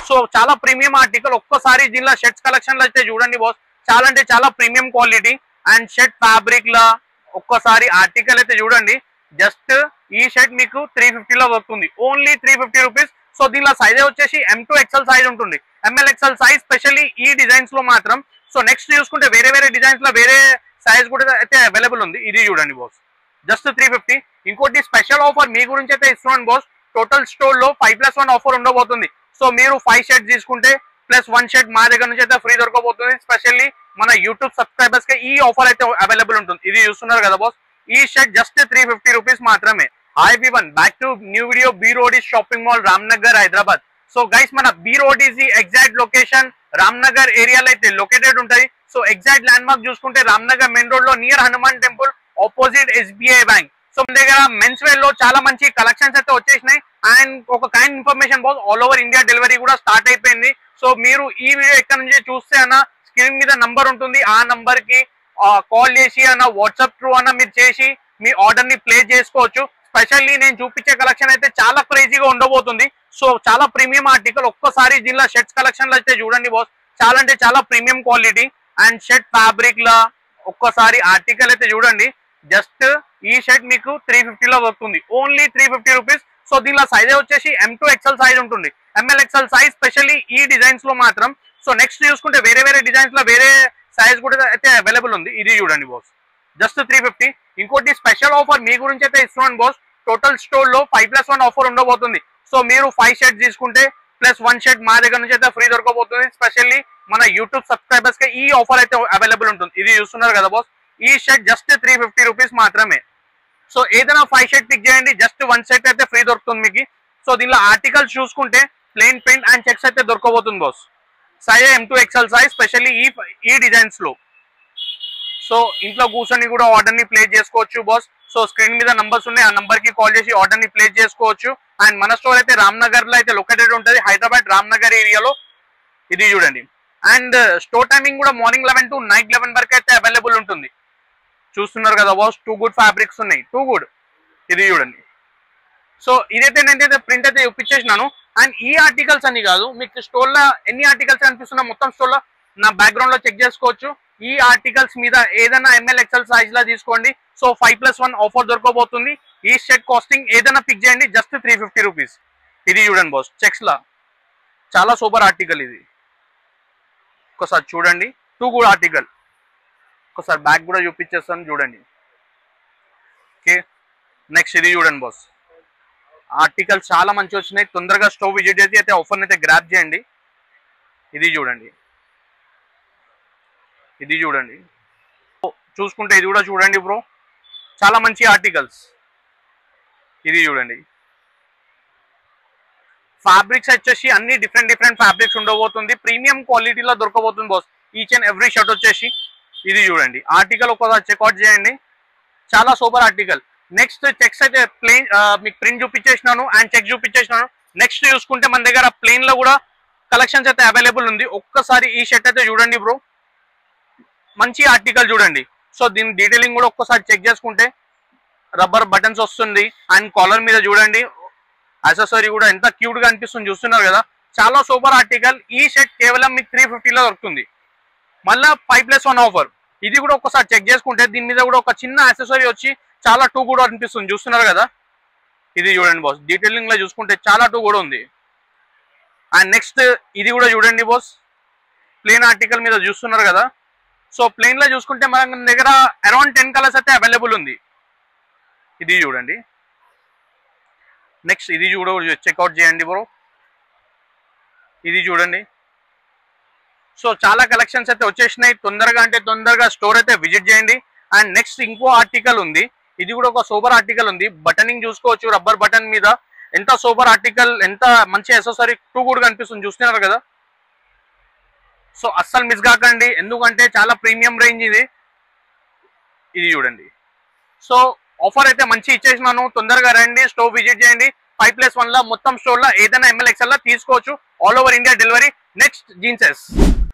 So చాలా premium article. ఒక్కసారి దీనిలో షర్ట్స్ కలెక్షన్ అయితే చూడండి బాస్, చాలా అంటే చాలా premium quality. And shirt fabric లా ఒక్కసారి ఆర్టికల్ అయితే చూడండి. జస్ట్ ఈ షర్ట్ మీకు 350 లో వస్తుంది, ఓన్లీ 350 రూపీస్. సో దీనిలో సైజ్ వచ్చేసి M2XL సైజ్ ఉంటుంది, MLXL సైజ్ స్పెషల్లీ ఈ డిజైన్స్ లో మాత్రం. సో నెక్స్ట్ చూసుకుంటే వేరే వేరే డిజైన్స్ లో వేరే సైజ్ కూడా అయితే అవైలబుల్ ఉంది. ఇది చూడండి బాస్, జస్ట్ 350. ఇంకోటి స్పెషల్ ఆఫర్ మీ గురించి అయితే ఇస్తున్నాను బాస్. టోటల్ స్టోర్ లో 5+1 ఆఫర్ ఉండబోతుంది. సో మీరు 5 షర్ట్స్ తీసుకుంటే +1 షర్ట్ మా దగ్గర నుంచి అయితే ఫ్రీ దొరకబోతుంది. స్పెషల్లీ మన యూట్యూబ్ సబ్స్క్రైబర్స్ కి ఈ ఆఫర్ అయితే అవైలబుల్ ఉంటుంది. ఇది చూస్తున్నారు కదా బాస్, ఈ షర్ట్ జస్ట్ 350 రూపీస్ మాత్రమే. Hi everyone, back to new video. B road shopping mall, Ramnagar, Hyderabad. So guys, మన B road is the exact location Ramnagar ఏరియాలో అయితే లొకేటెడ్ ఉంటుంది. సో ఎగ్జాక్ట్ ల్యాండ్ మార్క్ చూసుకుంటే రామ్నగర్ మెయిన్ రోడ్ లో near Hanuman temple opposite SBI bank. So మన దగ్గర men's wear లో చాలా మంచి కలెక్షన్స్ అయితే వచ్చేసినాయి. అండ్ ఒక kind information boss, all over India delivery కూడా స్టార్ట్ అయిపోయింది. సో మీరు ఈ వీడియో ఎక్కడ నుంచి చూస్తే అన్న స్క్రీన్ మీద నంబర్ ఉంటుంది, ఆ నంబర్ కి కాల్ చేసి అన్న వాట్సాప్ త్రూ అన్న మీరు చేసి మీ ఆర్డర్ ని ప్లేస్ చేసుకోవచ్చు. స్పెషల్లీ నేను చూపించే కలెక్షన్ అయితే చాలా క్రేజీగా ఉండబోతుంది. సో చాలా ప్రీమియం ఆర్టికల్. ఒక్కసారి దీనిలో షర్ట్స్ కలెక్షన్ అయితే చూడండి బాస్, చాలా అంటే చాలా premium quality. And shirt fabric లా ఒక్కసారి ఆర్టికల్ అయితే చూడండి. జస్ట్ ఈ షర్ట్ మీకు 350 లో వస్తుంది, ఓన్లీ 350 రూపీస్. సో దీనిలో సైజ్ వచ్చేసి M2XL సైజ్ ఉంటుంది, MLXL సైజ్ స్పెషల్లీ ఈ డిజైన్స్ లో మాత్రం. సో నెక్స్ట్ చూసుకుంటే వేరే వేరే డిజైన్స్ లో వేరే సైజ్ కూడా అయితే అవైలబుల్ ఉంది. ఇది చూడండి బాస్, జస్ట్ 350. ఇంకోటి స్పెషల్ ఆఫర్ మీ గురించి అయితే ఇస్తున్నాను బాస్. టోటల్ స్టోర్ లో 5+1 ఆఫర్ ఉండబోతుంది. సో మీరు 5 షర్ట్స్ తీసుకుంటే +1 షర్ట్ మా దగ్గర నుంచి అయితే ఫ్రీ దొరకబోతుంది. స్పెషల్లీ మన యూట్యూబ్ సబ్స్క్రైబర్స్ కి ఈ ఆఫర్ అయితే అవైలబుల్ ఉంటుంది. ఇది చూస్తున్నారు కదా బాస్, ఈ షర్ట్ జస్ట్ 350 రూపీస్ మాత్రమే. సో ఏదైనా 5 షర్ట్ పిక్ చేయండి, జస్ట్ 1 షర్ట్ అయితే ఫ్రీ దొరుకుతుంది మీకు. సో దీనిలో ఆర్టికల్స్ చూసుకుంటే ప్లెయిన్ ప్రింట్ అండ్ చెక్స్ అయితే దొరకబోతుంది boss. Size M2XL size specially ఈ డిజైన్స్ లో. సో ఇంట్లో కూర్చొని కూడా ఆర్డర్ ని ప్లేస్ చేసుకోవచ్చు బాస్. సో స్క్రీన్ మీద నంబర్స్ ఉన్నాయి, ఆ నంబర్ కి కాల్ చేసి ఆర్డర్ ని ప్లేస్ చేసుకోవచ్చు. అండ్ మన స్టోర్ అయితే రామ్నగర్ లో అయితే లొకేటెడ్ ఉంటుంది, హైదరాబాద్ రామ్నగర్ ఏరియాలో. ఇది చూడండి. అండ్ స్టోర్ టైమింగ్ కూడా మార్నింగ్ 11 to నైట్ 11 వరకు అయితే అవైలబుల్ ఉంటుంది. చూస్తున్నారు కదా బాస్, 2 గుడ్ ఫ్యాబ్రిక్స్ ఉన్నాయి, 2 గుడ్. ఇది చూడండి. సో ఇదైతే నేనైతే ప్రింట్ అయితే చూపించేసినాను. అండ్ ఈ ఆర్టికల్స్ అన్ని కాదు, మీకు స్టోర్ లో ఎన్ని ఆర్టికల్స్ కనిపిస్తున్నా మొత్తం స్టోర్ లో నా బ్యాక్గ్రౌండ్ లో చెక్ చేసుకోవచ్చు. ఈ ఆర్టికల్స్ మీద ఏదైనా MLXL సైజ్ లా తీసుకోండి. సో 5+1 ఆఫర్ దొరకబోతుంది. ఈ షర్ట్ కాస్టింగ్ ఏదైనా పిక్ చేయండి, జస్ట్ 350 రూపీస్. ఇది చూడండి బాస్, చెక్స్ లా చాలా సూపర్ ఆర్టికల్. ఇది ఒకసారి చూడండి, 2 గుడ్ ఆర్టికల్. ఒకసారి బ్యాక్ కూడా చూపించేస్తాను చూడండి. ఓకే, నెక్స్ట్ ఇది చూడండి బాస్, ఆర్టికల్ చాలా మంచి వచ్చినాయి. తొందరగా స్టోర్ విజిట్ చేసి అయితే ఆఫర్ని అయితే గ్రాప్ చేయండి. ఇది చూడండి, ఇది చూడండి. చూసుకుంటే ఇది కూడా చూడండి బ్రో, చాలా మంచి ఆర్టికల్స్. ఇది చూడండి. ఫ్యాబ్రిక్స్ వచ్చేసి అన్ని డిఫరెంట్ ఫ్యాబ్రిక్స్ ఉండబోతుంది. ప్రీమియం క్వాలిటీలో దొరకబోతుంది boss each and every shirt వచ్చేసి. ఇది చూడండి, ఆర్టికల్ ఒకసారి చెక్అవుట్ చేయండి, చాలా సూపర్ ఆర్టికల్. నెక్స్ట్ చెక్స్ అయితే ప్లెయిన్ మీకు ప్రింట్ చూపించేసినాను అండ్ చెక్ చూపించేసినాను. నెక్స్ట్ చూసుకుంటే మన దగ్గర ప్లెయిన్ లో కూడా కలెక్షన్స్ అయితే అవైలబుల్ ఉంది. ఒక్కసారి ఈ షర్ట్ అయితే చూడండి బ్రో, మంచి ఆర్టికల్ చూడండి. సో దీని డీటెయిలింగ్ కూడా ఒక్కసారి చెక్ చేసుకుంటే రబ్బర్ బటన్స్ వస్తుంది. అండ్ కాలర్ మీద చూడండి యాక్సెసరీ కూడా ఎంత క్యూట్ గా అనిపిస్తుంది, చూస్తున్నారు కదా, చాలా సూపర్ ఆర్టికల్. ఈ షర్ట్ కేవలం మీకు 350 లో దొరుకుతుంది. మళ్ళా 5+1 ఆఫర్. ఇది కూడా ఒకసారి చెక్ చేసుకుంటే దీని మీద కూడా ఒక చిన్న యాక్సెసరీ వచ్చి చాలా 2 కూడా అనిపిస్తుంది, చూస్తున్నారు కదా. ఇది చూడండి బాస్, డీటెయిలింగ్ లో చూసుకుంటే చాలా 2 కూడా ఉంది. అండ్ నెక్స్ట్ ఇది కూడా చూడండి బాస్, ప్లెయిన్ ఆర్టికల్ మీద చూస్తున్నారు కదా. సో ప్లెయిన్ లో చూసుకుంటే మన దగ్గర అరౌండ్ 10 కలర్స్ అయితే అవైలబుల్ ఉంది. ఇది చూడండి. నెక్స్ట్ ఇది కూడా చెక్అవుట్ చేయండి బ్రో. ఇది చూడండి. సో చాలా కలెక్షన్స్ అయితే వచ్చేసినాయి. తొందరగా అంటే తొందరగా స్టోర్ అయితే విజిట్ చేయండి. అండ్ నెక్స్ట్ ఇంకో ఆర్టికల్ ఉంది, ఇది కూడా ఒక సూపర్ ఆర్టికల్ ఉంది. బటనింగ్ చూసుకోవచ్చు, రబ్బర్ బటన్ మీద ఎంత సూపర్ ఆర్టికల్, ఎంత మంచి యాక్సెసరీ 2 కూడా కనిపిస్తుంది, చూస్తున్నారు కదా. సో అస్సలు మిస్ కాకండి, ఎందుకంటే చాలా ప్రీమియం రేంజ్ ఇది. ఇది చూడండి. సో ఆఫర్ అయితే మంచి ఇచ్చేసినాను, తొందరగా రండి, స్టోర్ విజిట్ చేయండి. 5+1 లో మొత్తం స్టోర్ లో ఏదైనా MLXL లో తీసుకోవచ్చు, all over India delivery. Next jeanses,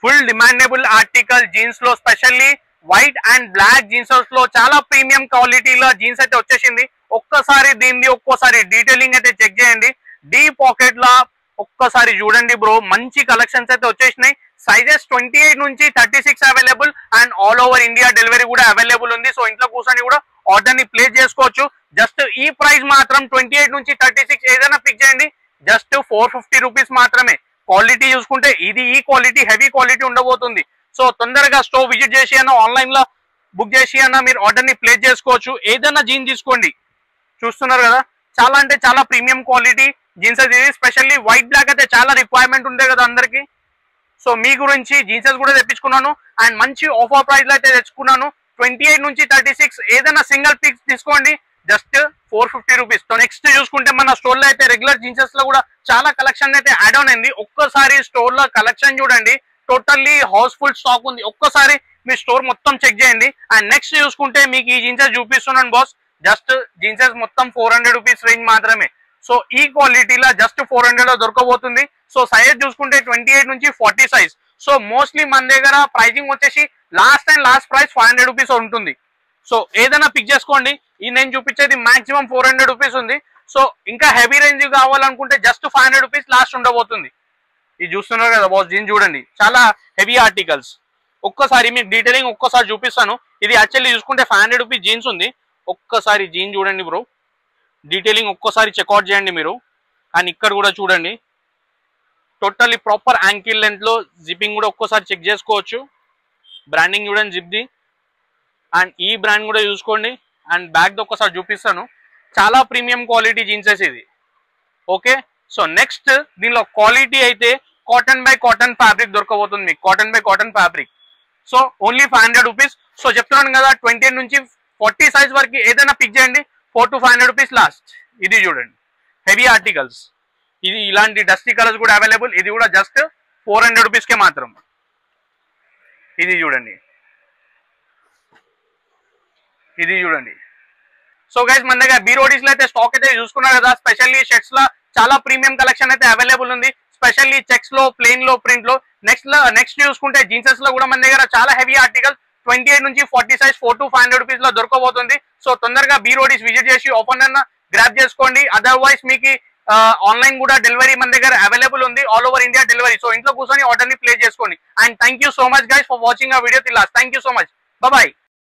full demandable article jeans లో, specially white and black jeanses లో చాలా ప్రీమియం క్వాలిటీలో జీన్స్ అయితే వచ్చేసింది. ఒక్కసారి దీన్ని ఒక్కోసారి డీటెయిలింగ్ అయితే చెక్ చేయండి. డీ పాకెట్ లా ఒక్కసారి చూడండి బ్రో, మంచి కలెక్షన్స్ అయితే వచ్చేసినాయి. సైజెస్ 28 నుంచి 36 available and all over India delivery కూడా అవైలబుల్ ఉంది. సో ఇంట్లో కూర్చొని కూడా ఆర్డర్ ని ప్లేస్ చేసుకోవచ్చు. జస్ట్ ఈ ప్రైస్ మాత్రం 28 నుంచి 36 ఏదైనా పిక్ చేయండి, జస్ట్ 450 రూపీస్ మాత్రమే. క్వాలిటీ చూసుకుంటే ఇది ఈ క్వాలిటీ హెవీ క్వాలిటీ ఉండబోతుంది. సో తొందరగా స్టోర్ విజిట్ చేసి అన్న ఆన్లైన్ లో బుక్ చేసి అన్న మీరు ఆర్డర్ ని ప్లేస్ చేసుకోవచ్చు. ఏదైనా జీన్ తీసుకోండి, చూస్తున్నారు కదా చాలా అంటే చాలా ప్రీమియం క్వాలిటీ జీన్సెస్ ఇది. స్పెషల్లీ వైట్ బ్లాక్ అయితే చాలా రిక్వైర్మెంట్ ఉండే కదా అందరికి. సో మీ గురించి జీన్సెస్ కూడా తెప్పించుకున్నాను అండ్ మంచి ఆఫర్ ప్రైస్ లో అయితే తెచ్చుకున్నాను. 28 నుంచి 36 ఏదైనా సింగిల్ పిక్ తీసుకోండి, జస్ట్ 450 రూపీస్. సో నెక్స్ట్ చూసుకుంటే మన స్టోర్ లో అయితే రెగ్యులర్ జీన్సెస్ లో కూడా చాలా కలెక్షన్ అయితే యాడ్ ఆన్ అయింది. ఒక్కసారి స్టోర్ లో కలెక్షన్ చూడండి, టోటల్లీ హౌస్ఫుల్ స్టాక్ ఉంది. ఒక్కసారి మీ స్టోర్ మొత్తం చెక్ చేయండి. అండ్ నెక్స్ట్ చూసుకుంటే మీకు ఈ జీన్సెస్ చూపిస్తున్నాను బాస్, జస్ట్ జీన్సెస్ మొత్తం 400 రూపీస్ రేంజ్ మాత్రమే. సో ఈ క్వాలిటీలో జస్ట్ 400 లో దొరకబోతుంది. సో సైజ్ చూసుకుంటే 28 నుంచి 40 సైజ్. సో మోస్ట్లీ మన దగ్గర ప్రైజింగ్ వచ్చేసి లాస్ట్ ప్రైస్ 500 రూపీస్ ఉంటుంది. సో ఏదైనా పిక్ చేసుకోండి. ఈ నేను చూపించేది మాక్సిమం 400 రూపీస్ ఉంది. సో ఇంకా హెవీ రేంజ్ కావాలనుకుంటే జస్ట్ 500 రూపీస్ లాస్ట్ ఉండబోతుంది. ఇది చూస్తున్నారు కదా బాస్, జీన్స్ చూడండి చాలా హెవీ ఆర్టికల్స్. ఒక్కసారి మీకు డీటెయిలింగ్ ఒక్కసారి చూపిస్తాను. ఇది యాక్చువల్లీ చూసుకుంటే 500 రూపీస్ జీన్స్ ఉంది. ఒక్కసారి జీన్ చూడండి బ్రో, డీటెయిలింగ్ ఒక్కసారి చెక్అవుట్ చేయండి మీరు. అండ్ ఇక్కడ కూడా చూడండి, టోటల్లీ ప్రాపర్ యాంకిల్ లెంత్ లో జిప్పింగ్ కూడా ఒక్కసారి చెక్ చేసుకోవచ్చు. బ్రాండింగ్ చూడండి జిప్ది. అండ్ ఈ బ్రాండ్ కూడా చూసుకోండి. అండ్ బ్యాగ్ ఒక్కసారి చూపిస్తాను, చాలా ప్రీమియం క్వాలిటీ జీన్సెస్ ఇది. ఓకే, సో నెక్స్ట్ దీనిలో క్వాలిటీ అయితే కాటన్ బై కాటన్ ఫ్యాబ్రిక్ దొరకబోతుంది మీకు. Cotton by cotton fabric. So only 500 rupees. So చెప్తున్నాను కదా 28 నుంచి 40 సైజ్ వరకు ఏదైనా పిక్ చేయండి, 400 to 500 రూపీస్ లాస్ట్. ఇది చూడండి హెవీ ఆర్టికల్స్. ఇది ఇలాంటి డస్టీ కలర్స్ కూడా అవైలబుల్. ఇది కూడా జస్ట్ 400 రూపీస్కే మాత్రం. ఇది చూడండి, ఇది చూడండి. సో గైస్ మన దగ్గర బీరోడీస్ లో అయితే స్టాక్ అయితే చూసుకున్నారు కదా. స్పెషల్లీ షర్ట్స్ లో చాలా ప్రీమియం కలెక్షన్ అయితే అవైలబుల్ ఉంది. స్పెషల్లీ చెక్స్ లో, ప్లెయిన్ లో, ప్రింట్ లో. నెక్స్ట్ చూసుకుంటే జీన్సెస్ లో కూడా మన దగ్గర చాలా హెవీ ఆర్టికల్ 28 నుంచి 40 సైజ్ 400 to 500 రూపీస్ లో దొరకబోతుంది. సో తొందరగా బీరోడీస్ విజిట్ చేసి ఓపెన్ అన్న గ్రాప్ చేసుకోండి. అదర్వైజ్ మీకు ఆన్లైన్ కూడా డెలివరీ మన దగ్గర అవైలబుల్ ఉంది, all over India delivery. So ఇంట్లో కూర్చొని ఆర్డర్ ని ప్లేస్ చేసుకోండి. And thank you so much guys for watching ఆ video till last. Thank you so much, bye.